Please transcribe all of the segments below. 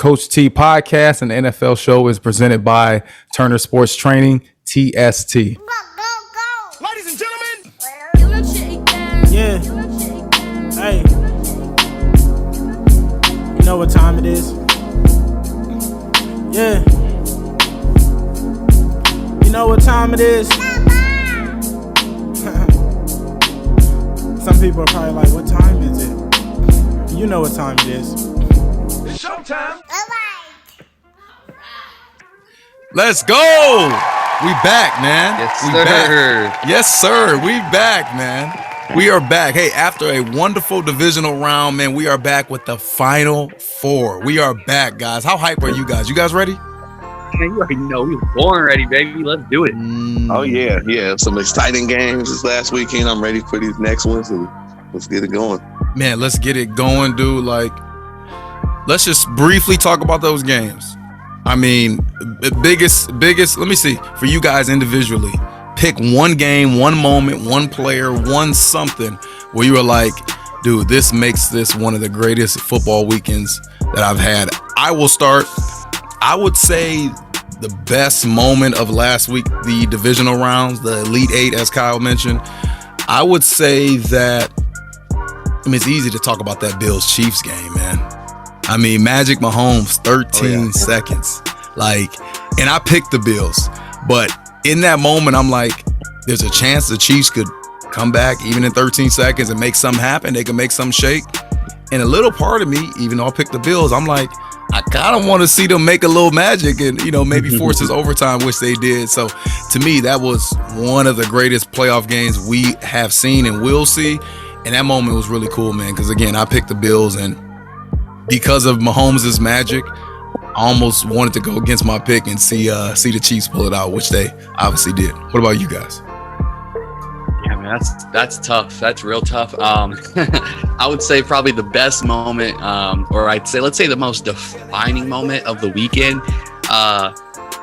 Coach T podcast and the NFL show is presented by Turner Sports Training, TST. Ladies and gentlemen. Yeah. Hey. You know what time it is? Yeah. You know what time it is? Some people are probably like, what time is it? You know what time it is. It's showtime. Let's go. We back, man. Yes, we sir. Back. Yes, sir. We back, man. We are back. Hey, after a wonderful divisional round, man, we are back with the Final Four. We are back, guys. How hype are you guys? You guys ready? Man, you already know we were born ready, baby. Let's do it. Oh, yeah. Some exciting games this last weekend. I'm ready for these next ones, and let's get it going. Man, let's get it going, dude. Like, let's just briefly talk about those games. I mean, the biggest, let me see, for you guys individually, pick one game, one moment, one player, one something where you were like, dude, this makes this one of the greatest football weekends that I've had. I will start. I would say the best moment of last week, the divisional rounds, the Elite Eight, as Kyle mentioned. I would say that, I mean, it's easy to talk about that Bills-Chiefs game, man. I mean, Magic Mahomes, 13 seconds. Like, and I picked the Bills. But in that moment, I'm like, there's a chance the Chiefs could come back even in 13 seconds and make something happen. They can make something shake. And a little part of me, even though I picked the Bills, I'm like, I kind of want to see them make a little magic and, maybe force this overtime, which they did. So to me, that was one of the greatest playoff games we have seen and will see. And that moment was really cool, man, because, again, I picked the Bills, and because of Mahomes' magic, I almost wanted to go against my pick and see the Chiefs pull it out, which they obviously did. What about you guys? Yeah, man, that's tough. That's real tough. I would say probably the best moment, or let's say the most defining moment of the weekend,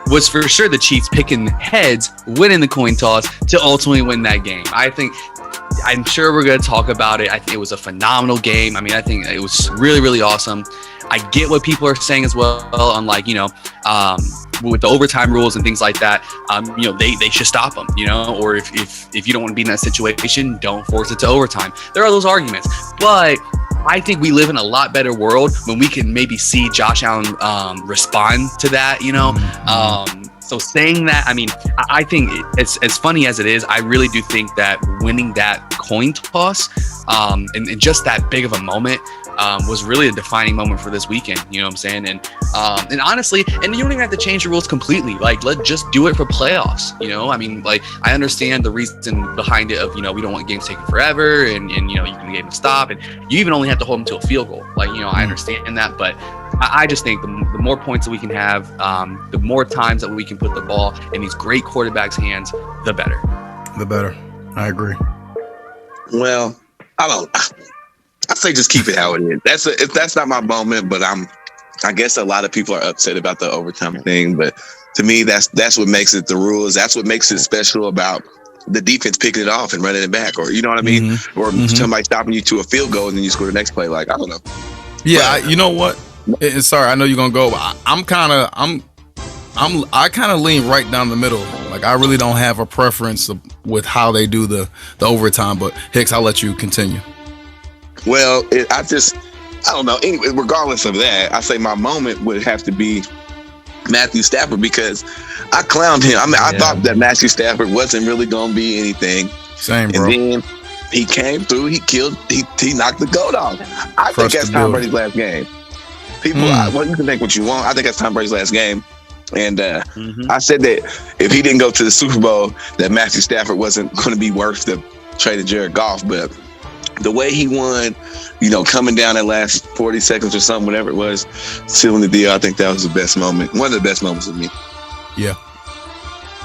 was for sure the Chiefs picking heads, winning the coin toss to ultimately win that game. I'm sure we're going to talk about it. I think it was a phenomenal game. I mean, I think it was really, really awesome. I get what people are saying as well on, like, with the overtime rules and things like that, they should stop them, or if you don't want to be in that situation, don't force it to overtime. There are those arguments, but I think we live in a lot better world when we can maybe see Josh Allen respond to that, So saying that, I mean, I think it's as funny as it is. I really do think that winning that coin toss and just that big of a moment was really a defining moment for this weekend. You know what I'm saying? And honestly, and you don't even have to change the rules completely. Like, let's just do it for playoffs. I mean, like, I understand the reason behind it of, we don't want games taken forever and you can get them stop, and you even only have to hold them to a field goal. Like, I understand that, but I just think the more points that we can have, the more times that we can put the ball in these great quarterbacks' hands, the better. The better. I agree. Well, I say just keep it how it is. That's not my moment, but I guess a lot of people are upset about the overtime thing. But to me, that's what makes it the rules. That's what makes it special about the defense picking it off and running it back, or you know what I mean, or somebody stopping you to a field goal and then you score the next play. Like, I don't know. Yeah, you know what? Sorry, I know you're gonna go. But I kind of lean right down the middle. Like, I really don't have a preference with how they do the overtime. But Hicks, I'll let you continue. Well, I don't know. Anyway, regardless of that, I say my moment would have to be Matthew Stafford, because I clowned him. I mean, I thought that Matthew Stafford wasn't really going to be anything. Same, bro. And then he came through. He knocked the goat off. I think that's Tom Brady's last game. People, you can think what you want. I think that's Tom Brady's last game. And I said that if he didn't go to the Super Bowl, that Matthew Stafford wasn't going to be worth the trade of Jared Goff. But the way he won, coming down that last 40 seconds or something, whatever it was, sealing the deal, I think that was the best moment. One of the best moments of me. Yeah.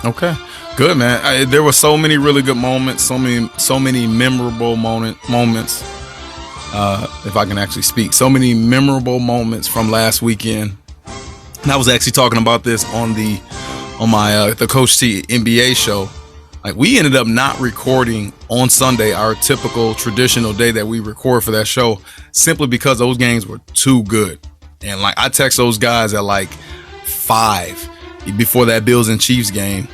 Okay. Good, man. There were so many really good moments, so many memorable moments. If I can actually speak, so many memorable moments from last weekend. And I was actually talking about this on my the Coach T NBA show. Like, we ended up not recording on Sunday, our typical traditional day that we record for that show, simply because those games were too good. And like I text those guys at like 5 before that Bills and Chiefs game.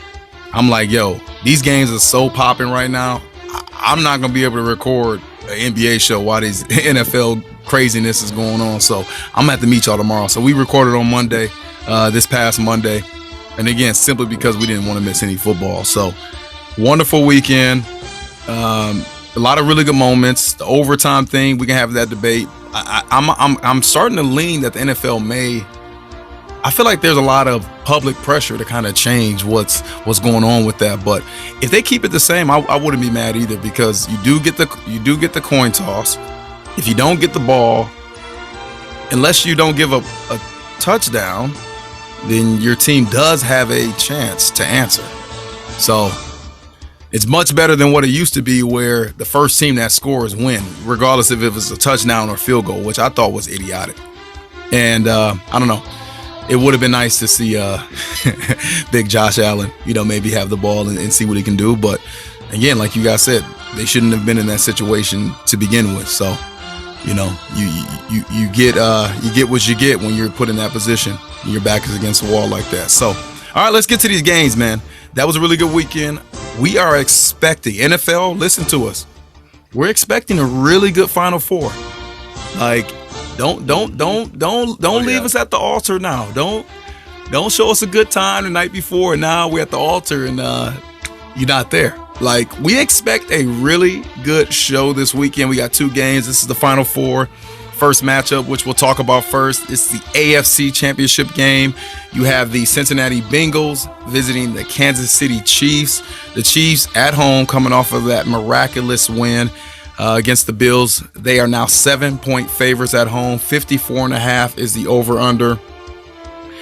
I'm like, yo, these games are so popping right now. I'm not gonna be able to record an NBA show while these NFL craziness is going on. So I'm gonna have to meet y'all tomorrow. So we recorded on Monday, this past Monday. And again, simply because we didn't want to miss any football. So wonderful weekend. A lot of really good moments. The overtime thing, we can have that debate. I'm starting to lean that the NFL may. I feel like there's a lot of public pressure to kind of change what's going on with that. But if they keep it the same, I wouldn't be mad either, because you do get the coin toss. If you don't get the ball, unless you don't give a touchdown, then your team does have a chance to answer. So it's much better than what it used to be, where the first team that scores win, regardless if it was a touchdown or field goal, which I thought was idiotic. And I don't know. It would have been nice to see big Josh Allen, maybe have the ball and see what he can do. But again, like you guys said, they shouldn't have been in that situation to begin with. So, you get what you get when you're put in that position and your back is against the wall like that. So, all right, let's get to these games, man. That was a really good weekend. We are expecting NFL. Listen to us. We're expecting a really good Final Four. Like, don't leave us at the altar now. Don't show us a good time the night before and now we're at the altar and you're not there. Like, we expect a really good show this weekend. We got 2 games. This is the Final Four. First matchup, which we'll talk about first, it's the AFC Championship game. You have the Cincinnati Bengals visiting the Kansas City Chiefs. The Chiefs at home, coming off of that miraculous win against the Bills. They are now 7-point favorites at home. 54.5 is the over-under.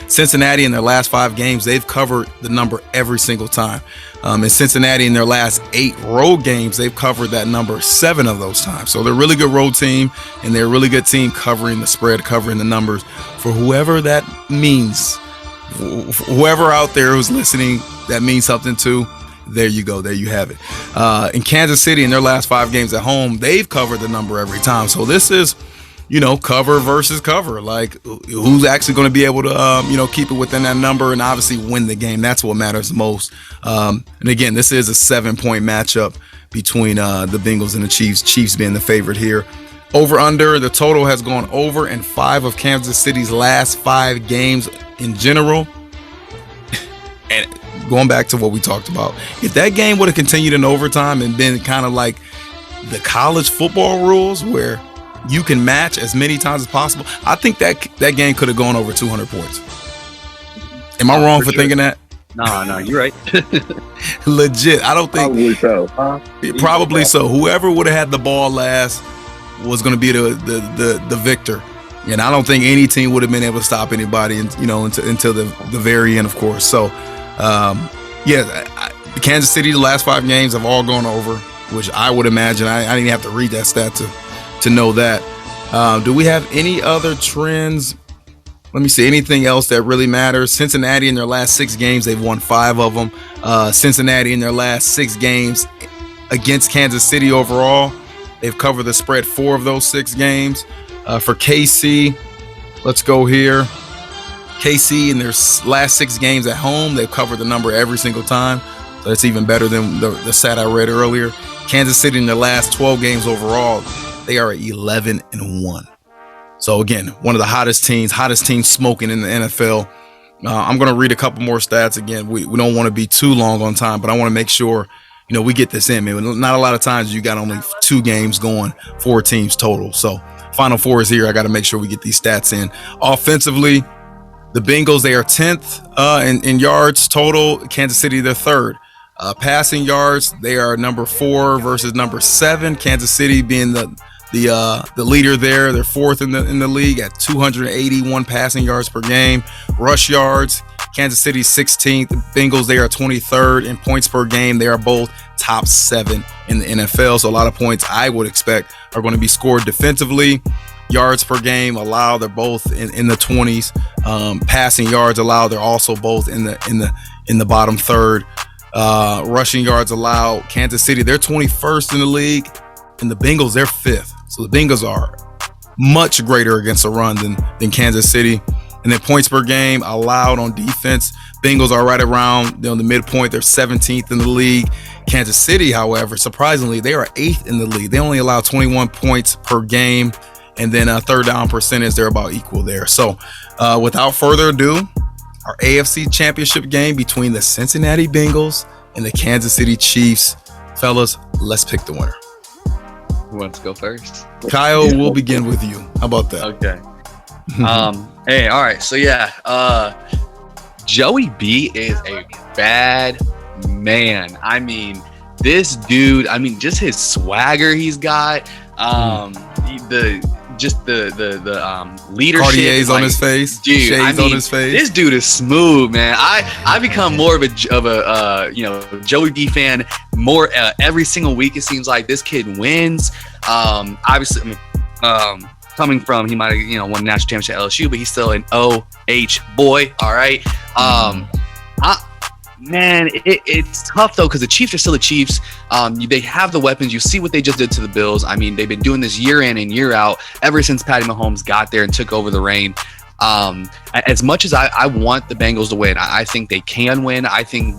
Cincinnati, in their last 5 games, they've covered the number every single time. In Cincinnati, in their last 8 road games, they've covered that number 7 of those times. So they're a really good road team, and they're a really good team covering the spread, covering the numbers. For whoever that means, whoever out there who's listening, that means something to, there you go. There you have it. In Kansas City, in their last 5 games at home, they've covered the number every time. So this is, cover versus cover. Like, who's actually going to be able to, keep it within that number and obviously win the game. That's what matters most. And again, this is a 7-point matchup between the Bengals and the Chiefs. Chiefs being the favorite here. Over under, the total has gone over in 5 of Kansas City's last 5 games in general. And going back to what we talked about, if that game would have continued in overtime and been kind of like the college football rules where you can match as many times as possible, I think that game could have gone over 200 points. Am I wrong for thinking that? No, you're right. Legit. I don't think. Probably so. Probably so. Whoever would have had the ball last was going to be the victor. And I don't think any team would have been able to stop anybody, until the very end, of course. So, Kansas City, the last 5 games have all gone over, which I would imagine. I didn't even have to read that stat to know that. Do we have any other trends? Let me see. Anything else that really matters? Cincinnati, in their last 6 games, they've won 5 of them. Cincinnati, in their last 6 games against Kansas City overall, they've covered the spread 4 of those 6 games. For KC, let's go here. KC, in their last 6 games at home, they've covered the number every single time. So that's even better than the stat I read earlier. Kansas City, in their last 12 games overall, they are at 11-1. So again, one of the hottest teams smoking in the NFL. I'm going to read a couple more stats. Again, we don't want to be too long on time, but I want to make sure, we get this in, man. Not a lot of times you got only 2 games going, 4 teams total. So Final Four is here. I got to make sure we get these stats in. Offensively, the Bengals, they are 10th in yards total. Kansas City, they're 3rd. Passing yards, they are number 4 versus number 7. Kansas City being the leader there. They're 4th in the league at 281 passing yards per game. Rush yards, Kansas City 16th. The Bengals, they are 23rd in points per game. They are both top 7 in the NFL. So a lot of points I would expect are going to be scored defensively. Yards per game allowed, they're both in the 20s. Passing yards allowed, they're also both in the bottom 3rd. Rushing yards allowed, Kansas City, they're 21st in the league, and the Bengals, they're 5th. So the Bengals are much greater against the run than Kansas City. And then points per game allowed on defense, Bengals are right around the midpoint. They're 17th in the league. Kansas City, however, surprisingly, they are 8th in the league. They only allow 21 points per game. And then third down percentage, they're about equal there. So without further ado, our AFC Championship game between the Cincinnati Bengals and the Kansas City Chiefs. Fellas, let's pick the winner. Who wants to go first? Kyle, we'll begin with you. How about that? Okay. Hey, all right. So Joey B is a bad man. I mean, this dude, just his swagger he's got, the leadership, Cartier's on his face, dude. Shades on his face. This dude is smooth, man. I become more of a Joey B fan more every single week. It seems like this kid wins. Obviously, coming from, he might have won a national championship at LSU, but he's still an OH boy. All right. Man, it's tough though, because the Chiefs are still the Chiefs. They have the weapons. You see what they just did to the Bills. I mean, they've been doing this year in and year out ever since Patty Mahomes got there and took over the reign. As much as I want the Bengals to win, I think they can win. I think,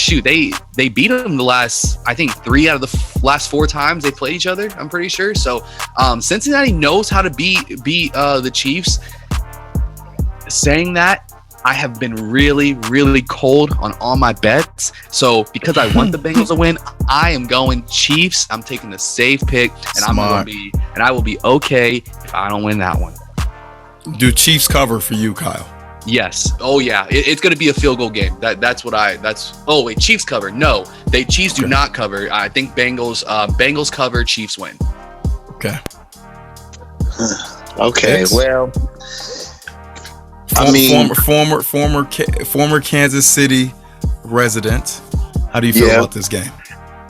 shoot, they beat them the last, I think 3 out of the last 4 times they played each other. I'm pretty sure. So Cincinnati knows how to beat the Chiefs. Saying that, I have been really, really cold on all my bets. So because I want the Bengals to win, I am going Chiefs. I'm taking the safe pick, and I will be okay if I don't win that one. Do Chiefs cover for you, Kyle? Yes. Oh yeah. It's going to be a field goal game. Oh wait, Chiefs cover. No, Chiefs do not cover. I think Bengals cover. Chiefs win. Okay. Okay. Hicks? Well. Former Kansas City resident. How do you feel about this game?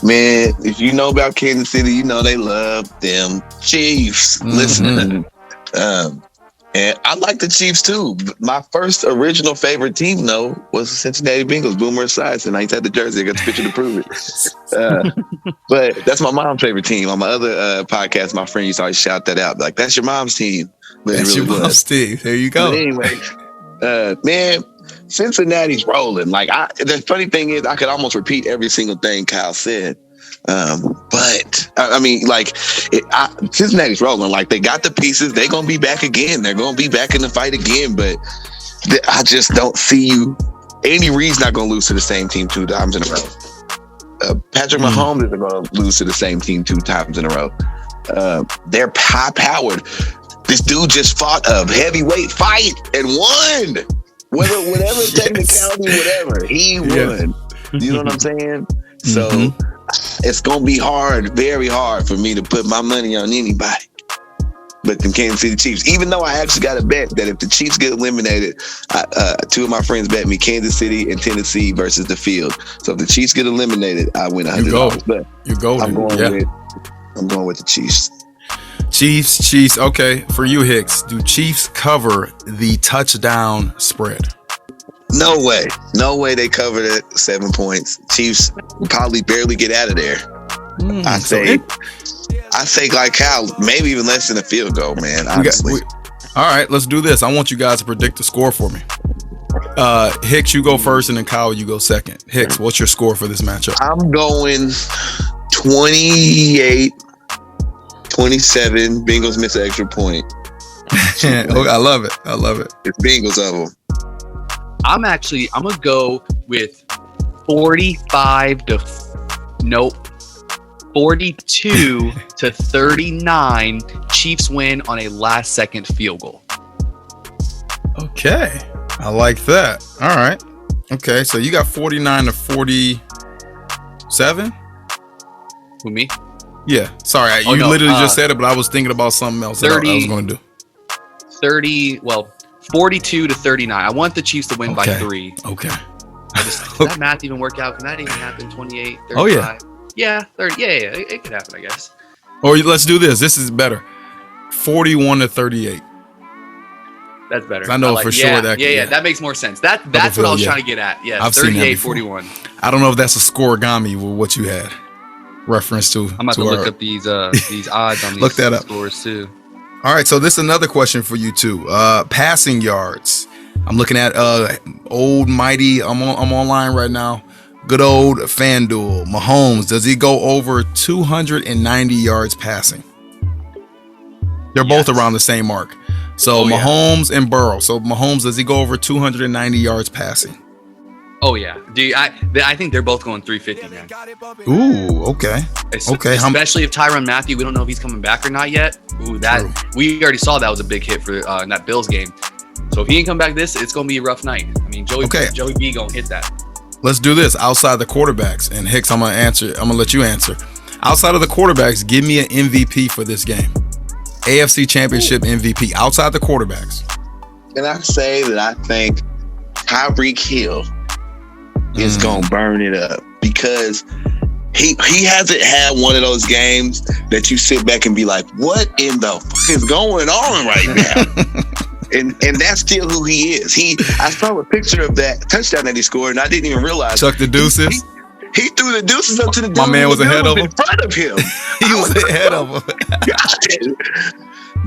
Man, if you know about Kansas City, you know they love them Chiefs. Mm-hmm. Listen, and I like the Chiefs too. My first original favorite team, though, was the Cincinnati Bengals. Boomer Esiason. I ain't had the jersey. I got the picture to prove it. But that's my mom's favorite team. On my other podcast, my friend used to always shout that out. Like, that's your mom's team. But that's really your mom's team. There you go. But anyway, man, Cincinnati's rolling. Like, the funny thing is, I could almost repeat every single thing Kyle said. But Cincinnati's rolling. Like, they got the pieces. They're gonna be back again. They're gonna be back in the fight again. But I just don't see Andy Reid's not gonna lose to the same team 2 times in a row. Patrick Mahomes isn't gonna lose to the same team 2 times in a row. They're high powered. This dude just fought a heavyweight fight and won. Whatever technicality, whatever, he won. You know what I'm saying? So it's gonna be hard, very hard for me to put my money on anybody but the Kansas City Chiefs. Even though I actually got a bet that if the Chiefs get eliminated, 2 of my friends bet me Kansas City and Tennessee versus the field. So if the Chiefs get eliminated, I win $100. But I'm going with the Chiefs. Chiefs. Okay, for you, Hicks, do Chiefs cover the touchdown spread? No way they cover the 7 points. Chiefs probably barely get out of there. I say like Kyle, maybe even less than a field goal, man. Honestly. All right, let's do this. I want you guys to predict the score for me. Hicks, you go first, and then Kyle, you go second. Hicks, what's your score for this matchup? I'm going 28-27. Bengals miss an extra point. I love it. It's Bengals of them. I'm gonna go with 42 to 39. Chiefs win on a last second field goal. Okay, I like that. All right. Okay, so you got 49 to 47. Who, me? Yeah. Sorry, you literally just said it, but I was thinking about something else that I was going to do. 42 to 39. I want the Chiefs to win by 3. Okay. Does that math even work out? Can that even happen? 28, 35? Oh, yeah. Yeah, 30. Yeah. It could happen, I guess. Or let's do this. This is better. 41 to 38. That's better. I know for sure that. Yeah. That makes more sense. That's what I was trying to get at. Yeah, I've 38, 41. I don't know if that's a scoregami with what you had. reference to. I'm about to look up these odds on these look that up. scores too. All right, so this is another question for you too. Passing yards. I'm looking at old mighty. I'm online right now. Good old FanDuel. Mahomes, does he go over 290 yards passing? They're both around the same mark. So Mahomes and Burrow. So Mahomes, does he go over 290 yards passing? Oh yeah, dude. I think they're both going 350, man. Ooh, okay. Okay. Especially if Tyrann Mathieu, we don't know if he's coming back or not yet. Ooh, we already saw that was a big hit for in that Bills game. So if he ain't come back it's gonna be a rough night. I mean, Joey B gonna hit that. Let's do this outside the quarterbacks. And Hicks, I'm gonna let you answer. Outside of the quarterbacks, give me an MVP for this game. AFC Championship MVP outside the quarterbacks. Can I say that I think Tyreek Hill is gonna burn it up because he hasn't had one of those games that you sit back and be like, what in the fuck is going on right now? and that's still who he is. I saw a picture of that touchdown that he scored and I didn't even realize. Chuck the deuces. He threw the deuces up to the dude. My man was ahead of him. In front of him. He was ahead of him.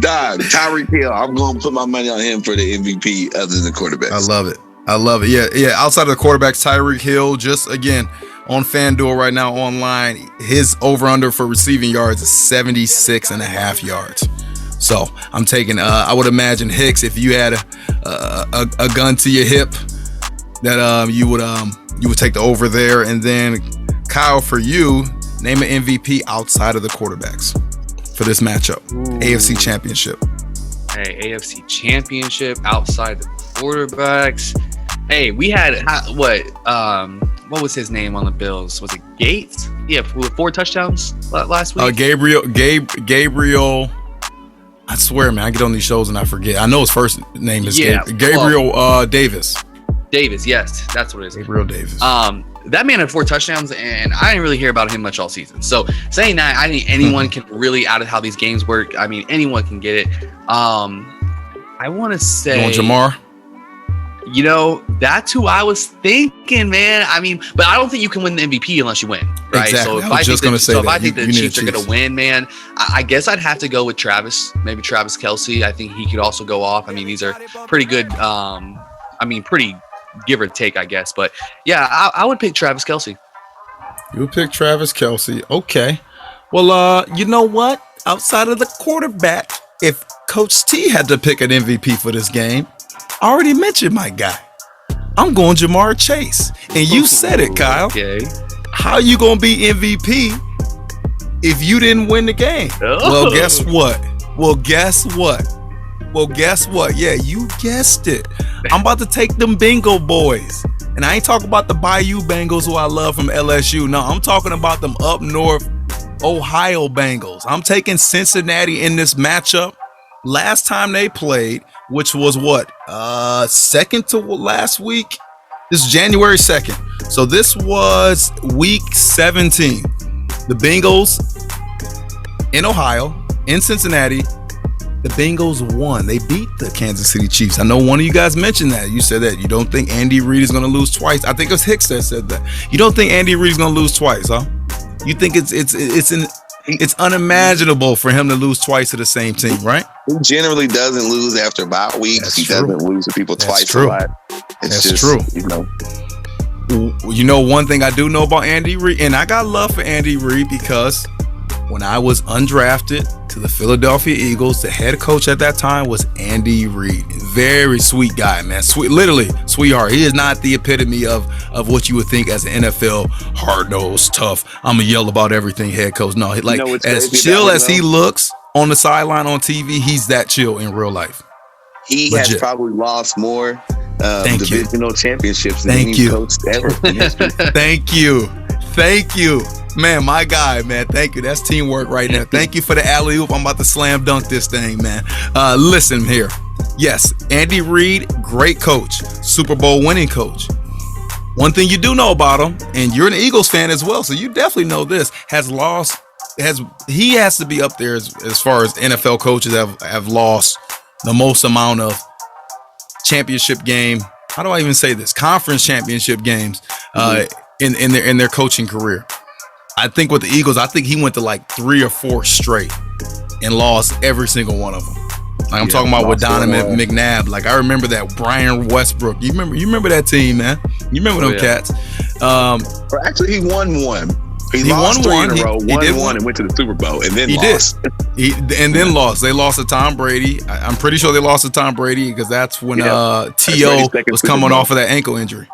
Dog, Tyreek Hill. I'm going to put my money on him for the MVP other than the quarterbacks. I love it. Yeah. Outside of the quarterbacks, Tyreek Hill, just again on FanDuel right now online, his over-under for receiving yards is 76.5 yards. So I'm taking, I would imagine, Hicks, if you had a gun to your hip, that you would take the over there. And then Kyle, for you, name an MVP outside of the quarterbacks for this matchup. Ooh. AFC Championship. Hey, AFC Championship outside the quarterbacks. Hey, we had what was his name on the Bills? Was it Gates? Yeah, with 4 touchdowns last week. Gabriel. I swear, man, I get on these shows and I forget. I know his first name is Gabriel Davis. Davis, yes, that's what it is. Gabriel Davis. That man had 4 touchdowns, and I didn't really hear about him much all season. So saying that, I think anyone can really, out of how these games work, I mean, anyone can get it. I want to say, you want Jamar? That's who I was thinking, man. I mean, but I don't think you can win the MVP unless you win, right? Exactly. So if I think the Chiefs are going to win, man, I guess I'd have to go with Travis, maybe Travis Kelce. I think he could also go off. I mean, these are pretty good. Pretty give or take, I guess. But yeah, I would pick Travis Kelce. You would pick Travis Kelce. Okay. Well, you know what? Outside of the quarterback, if Coach T had to pick an MVP for this game, I already mentioned my guy. I'm going Jamar Chase. And you said it, Kyle. Okay. How you going to be MVP if you didn't win the game? Oh. Well, guess what? Yeah, you guessed it. I'm about to take them Bingo boys. And I ain't talking about the Bayou Bengals who I love from LSU. No, I'm talking about them up north Ohio Bengals. I'm taking Cincinnati in this matchup. Last time they played, which was second to last week? This is January 2nd. So this was week 17. The Bengals in Ohio, in Cincinnati, the Bengals won. They beat the Kansas City Chiefs. I know one of you guys mentioned that. You said that you don't think Andy Reid is going to lose twice. I think it was Hicks that said that. You don't think Andy Reid is going to lose twice, huh? You think it's unimaginable for him to lose twice to the same team, right? He generally doesn't lose after bye weeks. He doesn't lose to people twice a lot. That's true. You know, one thing I do know about Andy Reid, and I got love for Andy Reid because when I was undrafted to the Philadelphia Eagles, the head coach at that time was Andy Reid. Very sweet guy, man. Sweet, literally sweetheart. He is not the epitome of what you would think as an NFL hard-nosed, tough, I'm gonna yell about everything head coach. No, like as chill as he looks on the sideline on TV, he's that chill in real life. He has probably lost more divisional championships than any coach ever. Thank you. Man, my guy, man. Thank you. That's teamwork right now. Thank you for the alley-oop. I'm about to slam dunk this thing, man. Listen here. Yes, Andy Reid, great coach. Super Bowl winning coach. One thing you do know about him, and you're an Eagles fan as well, so you definitely know this, he has to be up there as far as NFL coaches have lost the most amount of championship game. How do I even say this? Conference championship games in their coaching career. I think with the Eagles, I think he went to like 3 or 4 straight and lost every single one of them. Like I'm talking about with Donovan McNabb. Like I remember that Brian Westbrook. You remember that team, man. You remember them cats. Actually, he won one. He lost won 3 one. in a row. He did Won and went to the Super Bowl, and then lost. Then lost. They lost to Tom Brady. I'm pretty sure they lost to Tom Brady because that's when T.O. was coming off of that ankle injury.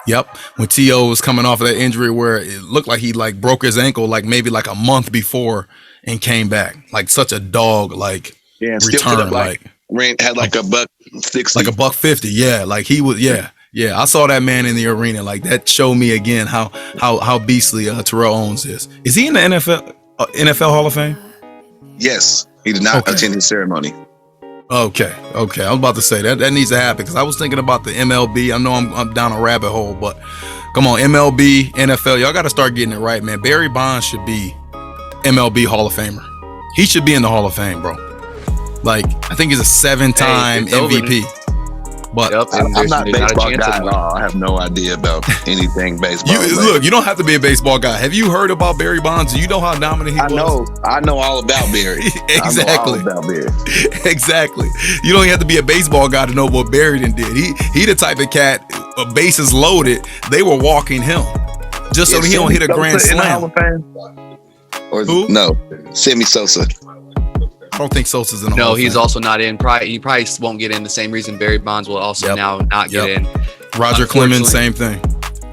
Yep, when T.O. was coming off of that injury where it looked like he like broke his ankle like maybe like a month before and came back like such a dog like return like had like $160, like $150. Yeah, like he was. Yeah. I saw that man in the arena. Like that showed me again how beastly Terrell Owens is. Is he in the NFL Hall of Fame? Yes, he did not attend his ceremony. Okay. I was about to say that needs to happen because I was thinking about the MLB. I know I'm down a rabbit hole, but come on, MLB, NFL, y'all got to start getting it right, man. Barry Bonds should be MLB Hall of Famer. He should be in the Hall of Fame, bro. Like I think he's a 7-time MVP. But I'm not a baseball guy at all. I have no idea about anything baseball. Look, you don't have to be a baseball guy. Have you heard about Barry Bonds? Do you know how dominant he was? I know all about Barry. Exactly. I know all about Barry. Exactly. You don't have to be a baseball guy to know what Barry did. He the type of cat, bases loaded, they were walking him just so he don't hit a grand slam. In the Hall of Fame? Or who? No, Sammy Sosa. I don't think Sosa's in the Hall of Fame. He's also not in. He probably won't get in the same reason Barry Bonds will also now not get in. Roger Clemens, same thing.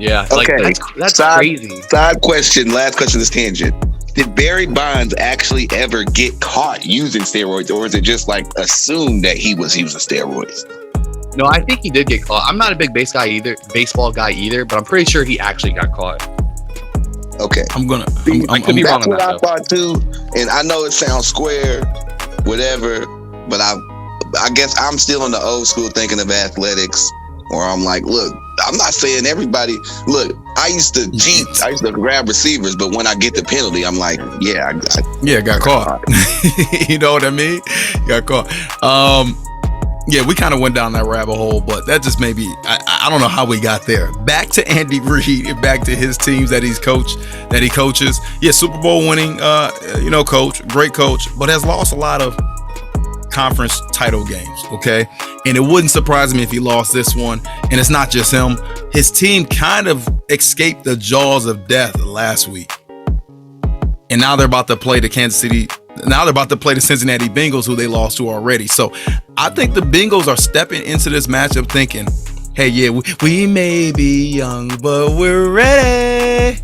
Yeah. Okay. Like, that's crazy. Side question. Last question. This tangent. Did Barry Bonds actually ever get caught using steroids, or is it just like assumed that he was using steroids? No, I think he did get caught. I'm not a big baseball guy either, but I'm pretty sure he actually got caught. Okay. I could be wrong on that. That's what I thought too, and I know it sounds square, whatever, but I guess I'm still in the old school thinking of athletics, where I'm like, look, I'm not saying everybody. Look, I used to cheat. I used to grab receivers, but when I get the penalty, I'm like, got caught. You know what I mean? Got caught. Yeah, we kind of went down that rabbit hole, but that just maybe I don't know how we got there. Back to Andy Reid, back to his teams that he coaches. Yeah, Super Bowl winning, coach, great coach, but has lost a lot of conference title games. Okay, and it wouldn't surprise me if he lost this one. And it's not just him; his team kind of escaped the jaws of death last week, and now they're about to play the Cincinnati Bengals, who they lost to already. So I think the Bengals are stepping into this matchup thinking, hey, yeah, we may be young, but we're ready.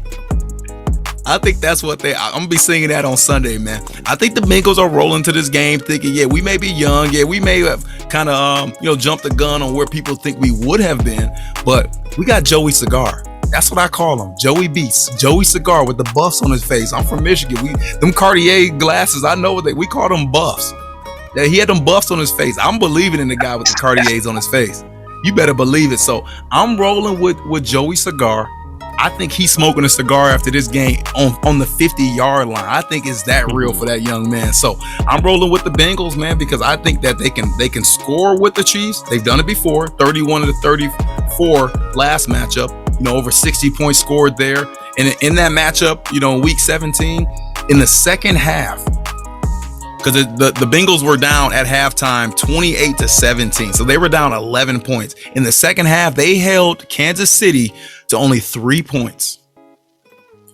I think that's what I'm going to be singing that on Sunday, man. I think the Bengals are rolling to this game thinking, yeah, we may be young. Yeah, we may have kind of, jumped the gun on where people think we would have been. But we got Joey Cigar. That's what I call him, Joey Beast, Joey Cigar with the buffs on his face. I'm from Michigan. Them Cartier glasses, I know we call them buffs. That he had them buffs on his face. I'm believing in the guy with the Cartiers on his face. You better believe it. So I'm rolling with Joey Cigar. I think he's smoking a cigar after this game on the 50-yard line. I think it's that real for that young man. So I'm rolling with the Bengals, man, because I think that they can score with the Chiefs. They've done it before, 31-34 last matchup. Over 60 points scored there. And in that matchup, in week 17, in the second half, because the Bengals were down at halftime 28-17. So they were down 11 points. In the second half, they held Kansas City to only 3 points.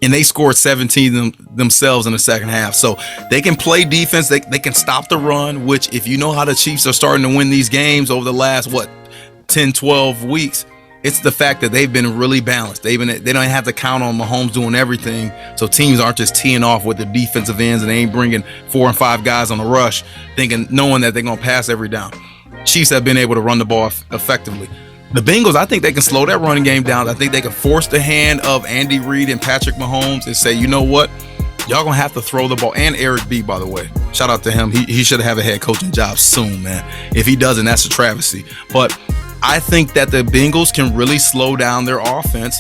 And they scored 17 themselves in the second half. So they can play defense. They can stop the run, which if you know how the Chiefs are starting to win these games over the last, 10, 12 weeks, it's the fact that they've been really balanced. They don't have to count on Mahomes doing everything. So teams aren't just teeing off with the defensive ends and they ain't bringing 4 and 5 guys on the rush, knowing that they're going to pass every down. Chiefs have been able to run the ball effectively. The Bengals, I think they can slow that running game down. I think they can force the hand of Andy Reid and Patrick Mahomes and say, you know what? Y'all going to have to throw the ball. And Eric B, by the way. Shout out to him. He should have a head coaching job soon, man. If he doesn't, that's a travesty. But I think that the Bengals can really slow down their offense.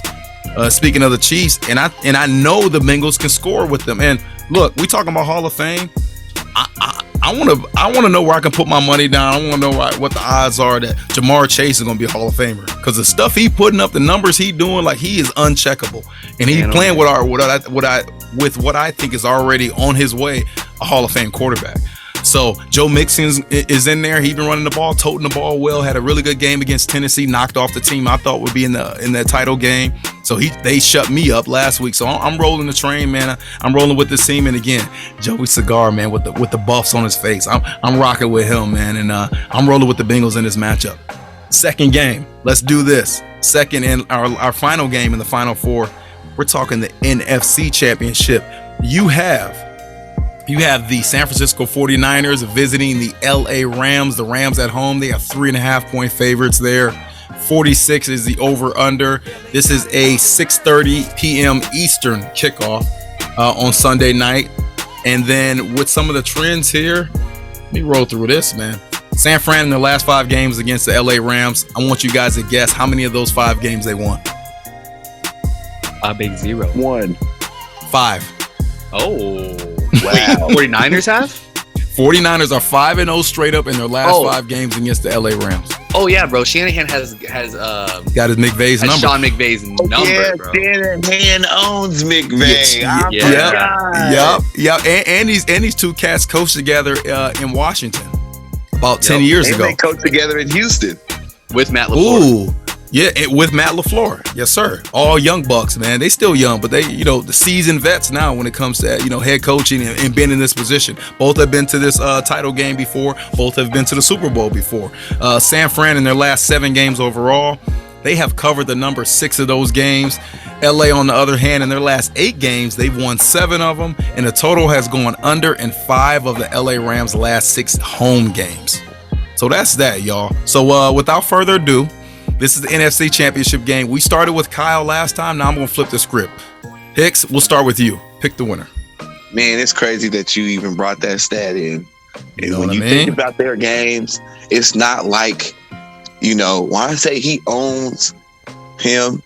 Speaking of the Chiefs, and I know the Bengals can score with them. And look, we talking about Hall of Fame. I want to know where I can put my money down. I want to know what the odds are that Jamar Chase is going to be a Hall of Famer, because the stuff he putting up, the numbers he doing, like, he is uncheckable, and he's playing with what I think is already on his way, a Hall of Fame quarterback. So Joe Mixon is in there. He's been running the ball, toting the ball well. Had a really good game against Tennessee. Knocked off the team I thought would be in that title game. So they shut me up last week. So I'm rolling the train, man. I'm rolling with this team. And again, Joey Cigar, man, with the buffs on his face. I'm rocking with him, man. And I'm rolling with the Bengals in this matchup. Second game. Let's do this. Second and our final game in the Final Four. We're talking the NFC Championship. You have the San Francisco 49ers visiting the LA Rams. The Rams at home, they have 3.5-point favorites there. 46 is the over-under. This is a 6:30 p.m. Eastern kickoff on Sunday night. And then with some of the trends here, let me roll through this, man. San Fran in their last 5 games against the LA Rams. I want you guys to guess how many of those 5 games they won. A big 0. 1. 5. Oh. Wow. 49ers have? 49ers are 5-0 straight up in their last 5 games against the LA Rams. Oh yeah, bro. Shanahan has got his McVay's number. Sean McVay's number, bro. Shanahan owns McVay. Yeah. And these two cats coached together in Washington about 10 years ago. They coached together in Houston with Matt LaFleur. Ooh. Yeah, with Matt LaFleur. Yes, sir. All young bucks, man. They still young, but they, the seasoned vets now when it comes to, head coaching and being in this position. Both have been to this title game before. Both have been to the Super Bowl before. San Fran in their last 7 games overall, they have covered the number 6 of those games. LA, on the other hand, in their last 8 games, they've won 7 of them, and the total has gone under in 5 of the LA Rams' last 6 home games. So that's that, y'all. So without further ado, this is the NFC Championship game. We started with Kyle last time. Now I'm going to flip the script. Hicks, we'll start with you. Pick the winner. Man, it's crazy that you even brought that stat in. You know when what you I mean? think about their games, it's not like, when I say he owns him,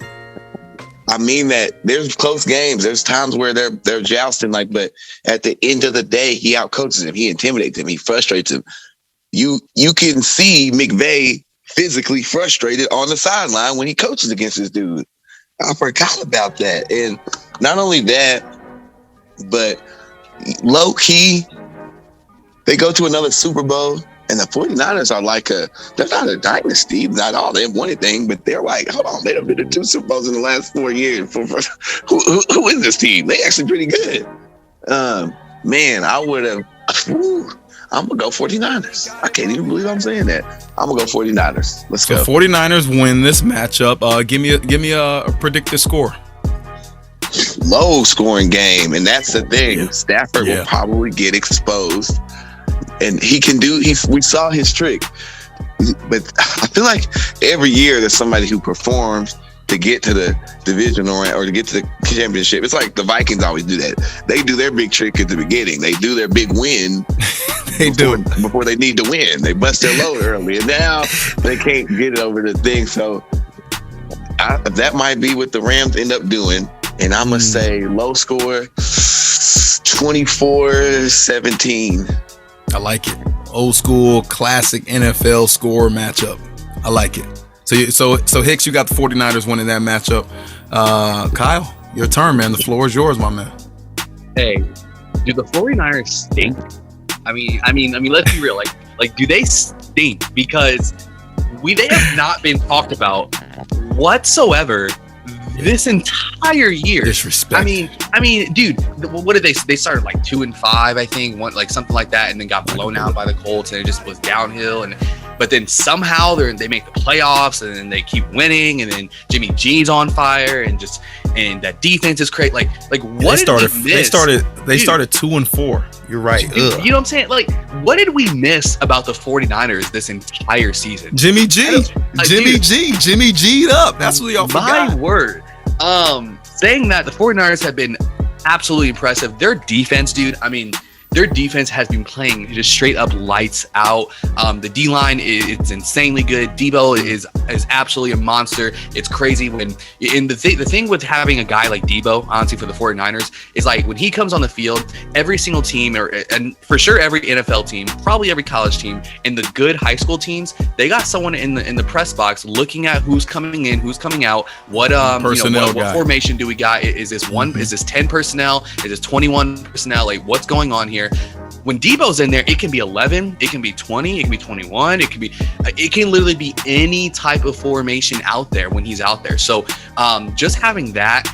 I mean that there's close games. There's times where they're jousting, but at the end of the day, he outcoaches him. He intimidates him. He frustrates him. You can see McVay physically frustrated on the sideline when he coaches against this dude. I forgot about that. And not only that, but low key, they go to another Super Bowl, and the 49ers are they're not a dynasty, not all. They haven't won anything, but they're hold on, they've been to 2 Super Bowls in the last 4 years. Who is this team? They actually pretty good. Man, I would have. I'm going to go 49ers. I can't even believe I'm saying that. I'm going to go 49ers. Let's go. 49ers win this matchup. Give me a predicted score. Low scoring game, and that's the thing. Yeah. Stafford will probably get exposed, and we saw his trick. But I feel like every year there's somebody who performs to get to the division or to get to the championship. It's like the Vikings always do that. They do their big trick at the beginning. They do their big win before they need to win. They bust their load early, and now they can't get it over the thing. So that might be what the Rams end up doing. And I'm going to say low score, 24-17. I like it. Old school, classic NFL score matchup. I like it. So Hicks, you got the 49ers winning that matchup. Kyle, your turn, man. The floor is yours, my man. Hey, do the 49ers stink? I mean, let's be real. Like, do they stink? Because they have not been talked about whatsoever this entire year. Disrespect. I mean, dude, what did they started 2-5, I think, something like that, and then got blown out by the Colts, and it just was downhill. But then somehow they make the playoffs, and then they keep winning, and then Jimmy G's on fire, and that defense is crazy. What did we miss? They started 2-4. You're right. You know what I'm saying? What did we miss about the 49ers this entire season? Jimmy G'd up. That's what y'all forgot. My word. Saying that, the 49ers have been absolutely impressive. Their defense, dude, their defense has been playing just straight up lights out. The D-line is insanely good. Debo is absolutely a monster. It's crazy when, and the thing with having a guy like Debo, honestly, for the 49ers, is like when he comes on the field, every single team, and for sure every NFL team, probably every college team, and the good high school teams, they got someone in the press box looking at who's coming in, who's coming out, what what formation do we got? Is this one? Is this 10 personnel? Is this 21 personnel? Like, what's going on here? When Debo's in there, it can be 11, it can be 20, it can be 21, it can literally be any type of formation out there when he's out there. So just having that,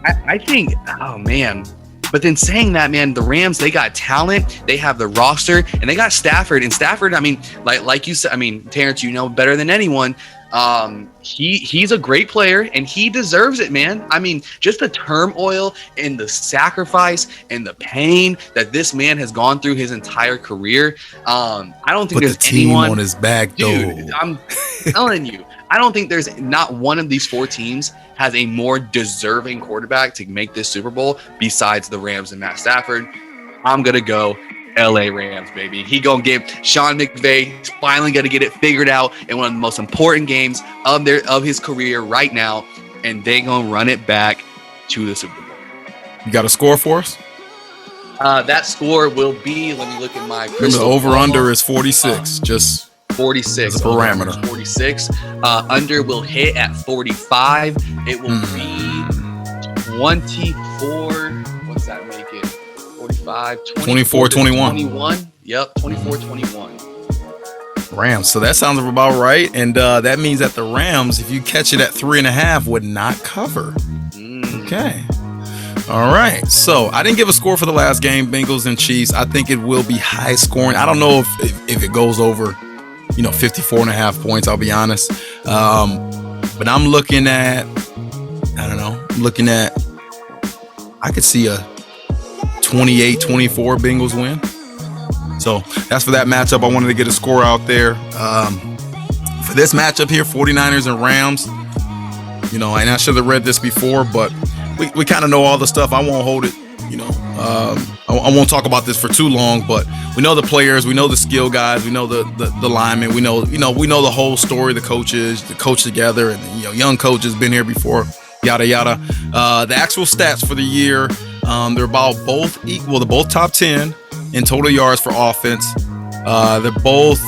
I think, oh man. But then saying that, man, the Rams, they got talent, they have the roster, and they got Stafford. And Stafford, I mean, like you said, I mean, Terrence, you know better than anyone. He's a great player and he deserves it, man. I mean, just the turmoil and the sacrifice and the pain that this man has gone through his entire career. I don't think there's anyone on his back, dude. though. I'm telling you, I don't think there's not one of these four teams has a more deserving quarterback to make this Super Bowl besides the Rams and Matt Stafford. I'm gonna go LA Rams, baby. He gonna get Sean McVay finally gonna get it figured out in one of the most important games of his career right now, and they gonna run it back to the Super Bowl. You got a score for us? That score will be, let me look at my crystal ball. Over under is 46. Just 46 as a parameter. 46. Under will hit at 45. It will be 24. What's that make it? 45, 24, 21. 21. Yep, 24, 21. Rams. So that sounds about right. And that means that the Rams, if you catch it at 3.5, would not cover. Okay. All right. So I didn't give a score for the last game, Bengals and Chiefs. I think it will be high scoring. I don't know if it goes over, 54.5 points, I'll be honest. But I'm looking at, I could see a 28-24 Bengals win. So that's for that matchup. I wanted to get a score out there. For this matchup here, 49ers and Rams, and I should have read this before, but we kind of know all the stuff. I won't hold it, I won't talk about this for too long, but we know the players, we know the skill guys, we know the linemen, we know the whole story, the coaches, the coach together, and young coaches been here before, yada yada. The actual stats for the year, they're about both equal. They're both top 10 in total yards for offense. They're both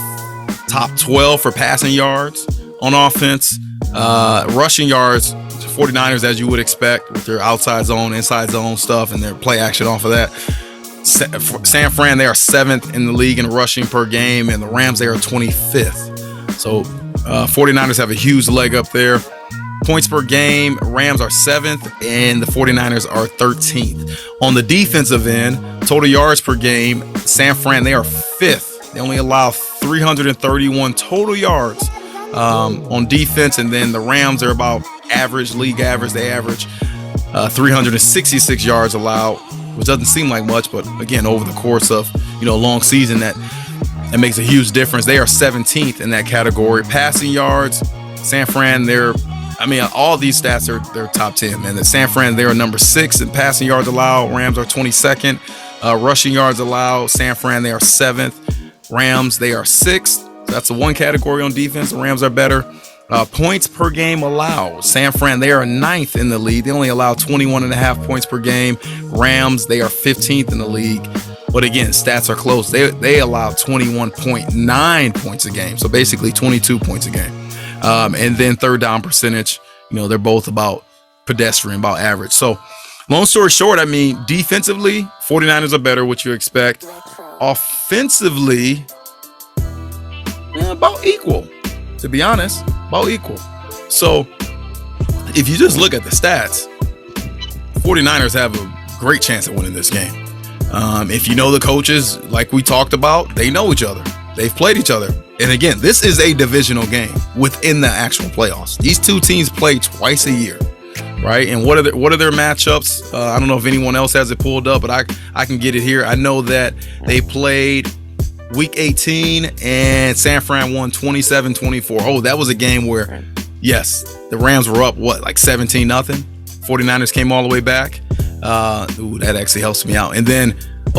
top 12 for passing yards on offense. Rushing yards, 49ers, as you would expect, with their outside zone, inside zone stuff, and their play action off of that. San Fran, they are 7th in the league in rushing per game, and the Rams, they are 25th. So 49ers have a huge leg up there. Points per game, Rams are 7th, and the 49ers are 13th. On the defensive end, total yards per game, San Fran, they are 5th. They only allow 331 total yards on defense, and then the Rams are about league average. They average 366 yards allowed, which doesn't seem like much, but again, over the course of a long season, that makes a huge difference. They are 17th in that category. Passing yards, San Fran, all these stats they're top 10, man. The San Fran, they're number 6 in passing yards allowed. Rams are 22nd. Rushing yards allowed, San Fran, they are 7th. Rams, they are 6th. That's the one category on defense. The Rams are better. Points per game allowed, San Fran, they are 9th in the league. They only allow 21.5 points per game. Rams, they are 15th in the league. But again, stats are close. They allow 21.9 points a game. So basically 22 points a game. And then third down percentage, they're both about pedestrian, about average. So long story short, defensively, 49ers are better, what you expect. Offensively, about equal, to be honest, about equal. So if you just look at the stats, 49ers have a great chance at winning this game. If you know the coaches, like we talked about, they know each other. They've played each other. And again, this is a divisional game within the actual playoffs. These two teams play twice a year, right? And what are their matchups? I don't know if anyone else has it pulled up, but I can get it here. I know that they played Week 18, and San Fran won 27-24. Oh, that was a game where, yes, the Rams were up, like 17-0. 49ers came all the way back. That actually helps me out. And then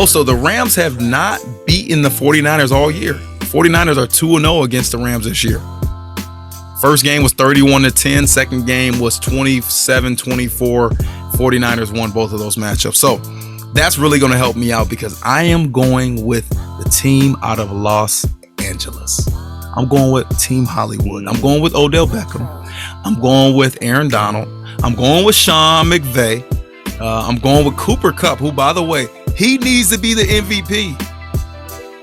So the Rams have not beaten the 49ers all year. 49ers are 2-0 against the Rams this year. First game was 31-10. Second game was 27-24. 49ers won both of those matchups. So that's really going to help me out because I am going with the team out of Los Angeles. I'm going with Team Hollywood. I'm going with Odell Beckham. I'm going with Aaron Donald. I'm going with Sean McVay. I'm going with Cooper Kupp, who, by the way, he needs to be the MVP.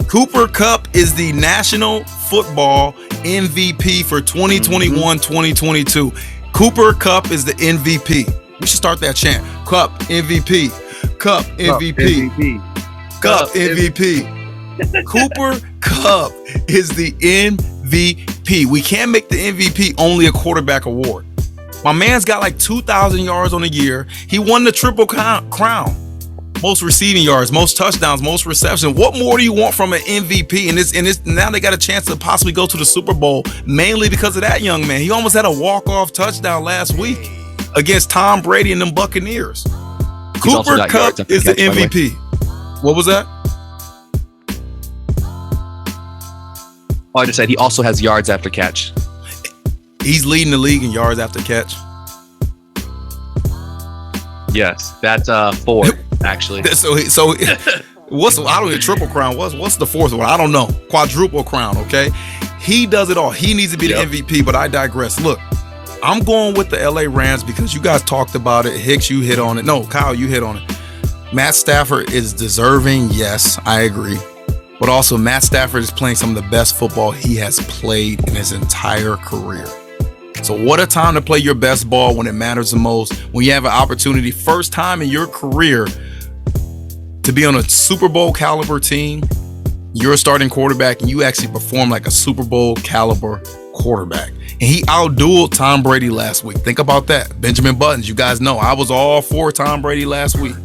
Cooper Kupp is the National Football MVP for 2021-2022. Cooper Kupp is the MVP. We should start that chant. Kupp MVP. Kupp MVP. Kupp MVP. Cooper Kupp is the MVP. We can't make the MVP only a quarterback award. My man's got like 2,000 yards on the year. He won the Triple Crown. Most receiving yards, most touchdowns, most receptions. What more do you want from an MVP? And now they got a chance to possibly go to the Super Bowl, mainly because of that young man. He almost had a walk-off touchdown last week against Tom Brady and them Buccaneers. Cooper Kupp is the MVP. What was that? I just said he also has yards after catch. He's leading the league in yards after catch. Yes, that's 4 actually. So what's I don't know, Triple Crown? What's the fourth one? I don't know. Quadruple Crown. Okay, he does it all. He needs to be the MVP. But I digress. Look, I'm going with the LA Rams because you guys talked about it. Hicks, you hit on it. No, Kyle, you hit on it. Matt Stafford is deserving. Yes, I agree. But also, Matt Stafford is playing some of the best football he has played in his entire career. So what a time to play your best ball when it matters the most, when you have an opportunity, first time in your career, to be on a Super Bowl caliber team. You're a starting quarterback and you actually perform like a Super Bowl caliber quarterback. And he outdueled Tom Brady last week. Think about that. Benjamin Buttons, you guys know I was all for Tom Brady last week.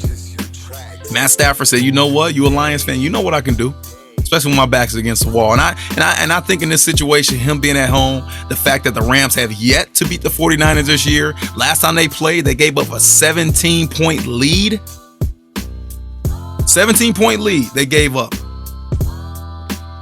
Matt Stafford said, you know what? You a Lions fan, you know what I can do. Especially when my back's against the wall. And I think in this situation, him being at home, the fact that the Rams have yet to beat the 49ers this year. Last time they played, they gave up a 17-point lead. 17-point lead they gave up.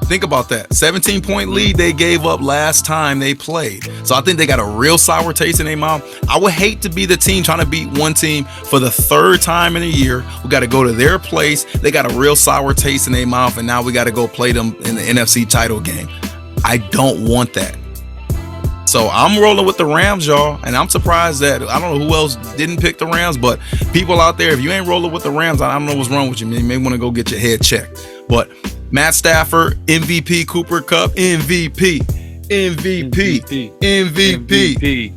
Think about that. 17-point lead they gave up last time they played. So I think they got a real sour taste in their mouth. I would hate to be the team trying to beat one team for the third time in a year. We got to go to their place. They got a real sour taste in their mouth, and now we got to go play them in the NFC title game. I don't want that. So I'm rolling with the Rams, y'all, and I'm surprised that I don't know who else didn't pick the Rams, but people out there, if you ain't rolling with the Rams, I don't know what's wrong with you. You may want to go get your head checked. But Matt Stafford, MVP. Cooper Kupp, MVP.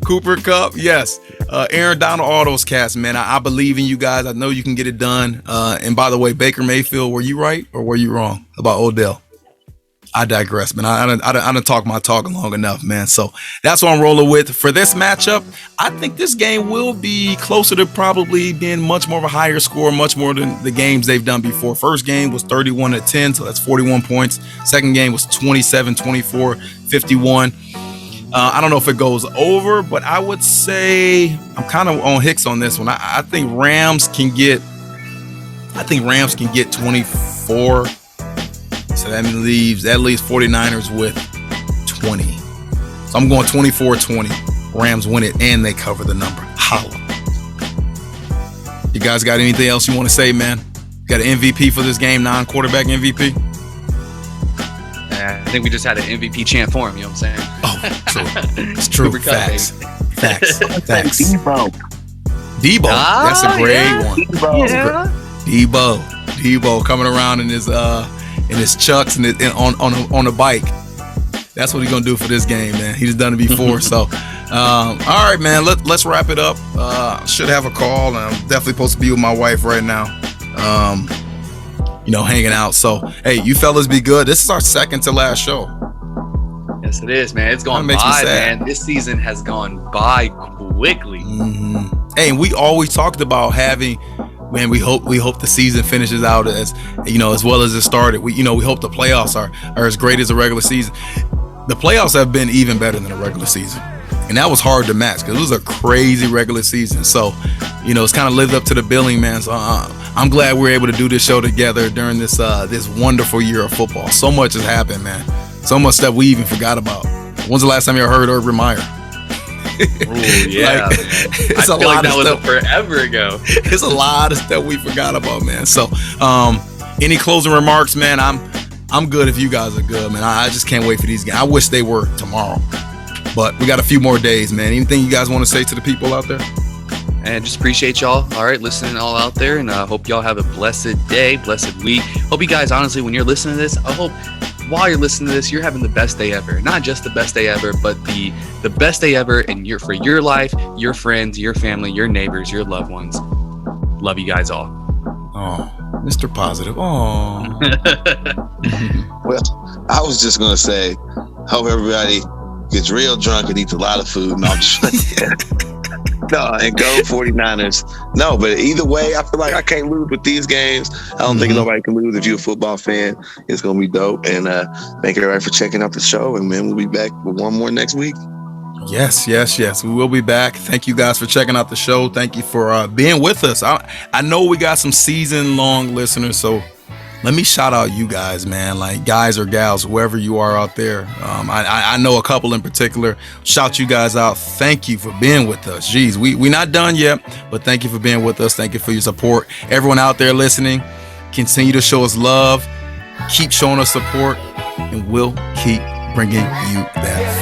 Cooper Kupp, yes. Aaron Donald, all those cats, man. I believe in you guys. I know you can get it done. And by the way, Baker Mayfield, were you right or were you wrong about Odell? I digress, man. I done talk my talk long enough, man. So that's what I'm rolling with. For this matchup, I think this game will be closer to probably being much more of a higher score, much more than the games they've done before. First game was 31-10, so that's 41 points. Second game was 27-24, 51. I don't know if it goes over, but I would say I'm kind of on Hicks on this one. I think Rams can get 24. So that leaves 49ers with 20. So I'm going 24-20. Rams win it and they cover the number. Holla. You guys got anything else you want to say, man? Got an MVP for this game, non-quarterback MVP? I think we just had an MVP chant for him, you know what I'm saying? Oh, true. It's true. Facts. Debo. That's a great one. Debo coming around in his chucks and on a bike. That's what he's gonna do for this game, man. He's done it before. So all right, man, let's wrap it up. Should have a call, and I'm definitely supposed to be with my wife right now, hanging out. So hey, you fellas be good. This is our second to last show. Yes, it is, man. It's gone by, man. This season has gone by quickly. Mm-hmm. Hey, and we always talked about having, man, we hope the season finishes out as well as it started. We hope the playoffs are as great as the regular season. The playoffs have been even better than the regular season, and that was hard to match because it was a crazy regular season. So, it's kind of lived up to the billing, man. So I'm glad we're able to do this show together during this this wonderful year of football. So much has happened, man. So much stuff we even forgot about. When's the last time you ever heard Urban Meyer? Oh yeah, like, it's I feel like that was forever ago. It's a lot of stuff we forgot about, man. So, any closing remarks, man? I'm good if you guys are good, man. I just can't wait for these games. I wish they were tomorrow, but we got a few more days, man. Anything you guys want to say to the people out there? And just appreciate y'all, all right, listening all out there, and I hope y'all have a blessed day, blessed week. Hope you guys, honestly, when you're listening to this, I hope while you're listening to this, you're having the best day ever. Not just the best day ever, but the best day ever for your life, your friends, your family, your neighbors, your loved ones. Love you guys all. Oh, Mr. Positive. Oh. Well, I was just gonna say, hope everybody gets real drunk and eats a lot of food. No, I'm just no, and go 49ers. No, but either way, I feel like I can't lose with these games. I don't think nobody can lose if you're a football fan. It's going to be dope. And thank everybody for checking out the show. And man, we'll be back with one more next week. Yes. We will be back. Thank you guys for checking out the show. Thank you for being with us. I know we got some season-long listeners, so let me shout out you guys, man, like guys or gals, whoever you are out there. I know a couple in particular. Shout you guys out. Thank you for being with us. Jeez, we not done yet, but thank you for being with us. Thank you for your support. Everyone out there listening, continue to show us love. Keep showing us support, and we'll keep bringing you that